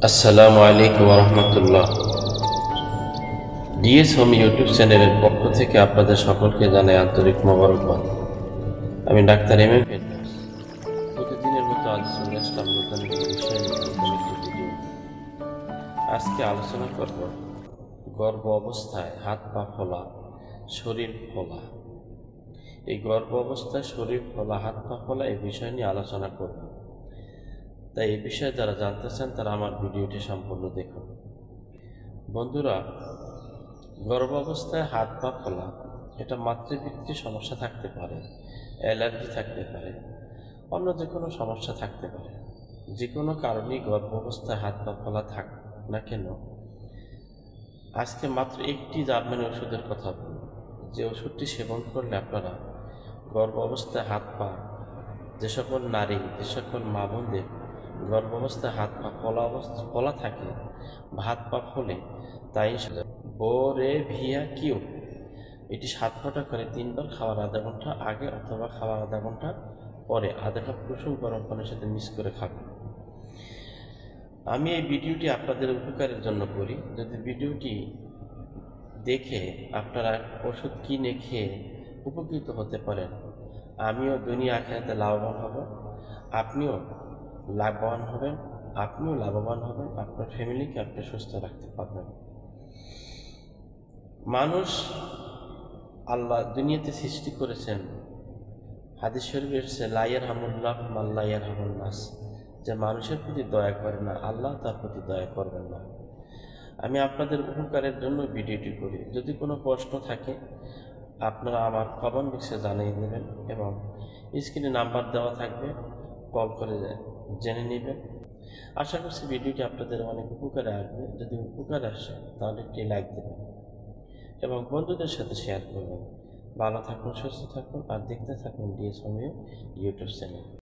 আসসালামু আলাইকুম রহমতুল্লাহ। DS home YouTube চ্যানেলের পক্ষ থেকে আপনাদের সকলকে জানাই আন্তরিক মোবারকবাদ। আমি ডাক্তার এম ফেরদৌস। প্রতিদিনের মতো আজ চলে আসলাম নতুন একটি বিষয় নিয়ে, নতুন একটি ভিডিও। আজকে আলোচনা করব গর্ভ অবস্থায় হাত পা ফোলা, শরীর ফোলা। এই গর্ভ অবস্থায় শরীর ফোলা, হাত পা ফোলা এই বিষয় নিয়ে আলোচনা করব। তাই এই বিষয়ে যারা জানতে চান তারা আমার ভিডিওটি সম্পূর্ণ দেখুন। বন্ধুরা, গর্ভাবস্থায় হাত পা ফোলা এটা মাতৃবৃত্তির সমস্যা থাকতে পারে, অ্যালার্জি থাকতে পারে, অন্য যে কোনো সমস্যা থাকতে পারে। যে কোনো কারণেই গর্ভাবস্থায় হাত পা ফোলা থাক না কেন, আজকে মাত্র একটি জার্মানি ওষুধের কথা বলব, যে ওষুধটি সেবন করলে আপনারা গর্ভাবস্থায় হাত পা, যে সকল নারী, যে সকল মা বোনদের গর্ভাবস্থায় হাত পা ফলা থাকে, হাত পা ফোলে, তাই বোরেভিয়া কিউ, এটি 7 ফোঁটা করে 3 বার খাওয়ার আধা ঘন্টা আগে অথবা খাওয়ার আধা ঘন্টা পরে আধা কাপ কুসুম গরম পানির সাথে মিক্স করে খাবেন। আমি এই ভিডিওটি আপনাদের উপকারের জন্য করি। যদি ভিডিওটি দেখে আপনারা ওষুধ কিনে খেয়ে উপকৃত হতে পারেন, আমিও দুনিয়া আখিরাতে লাভবান হব, আপনিও লাভবান হবেন, আপনার ফ্যামিলিকে আপনি সুস্থ রাখতে পারবেন। মানুষ আল্লাহ দুনিয়াতে সৃষ্টি করেছেন, হাদিস শরীফে এসেছে লা ইয়ারহামুল্লাহ মান লা ইয়ারহামুন নাস, যে মানুষের প্রতি দয়া করে না, আল্লাহ তার প্রতি দয়া করবেন না। আমি আপনাদের উপকারের জন্য ভিডিওটি করি। যদি কোনো প্রশ্ন থাকে আপনারা আমার কমেন্ট বক্সে জানিয়ে দেবেন এবং স্ক্রিনে নাম্বার দেওয়া থাকবে, কল করে জেনে নেবেন। আশা করছি ভিডিওটি আপনাদের অনেক উপকারে আসবে। যদি উপকার আসে তাহলে একটি লাইক দেবেন এবং বন্ধুদের সাথে শেয়ার করবেন। ভালো থাকুন, সুস্থ থাকুন আর দেখতে থাকুন ডিএস হোমিও ইউটিউব চ্যানেল।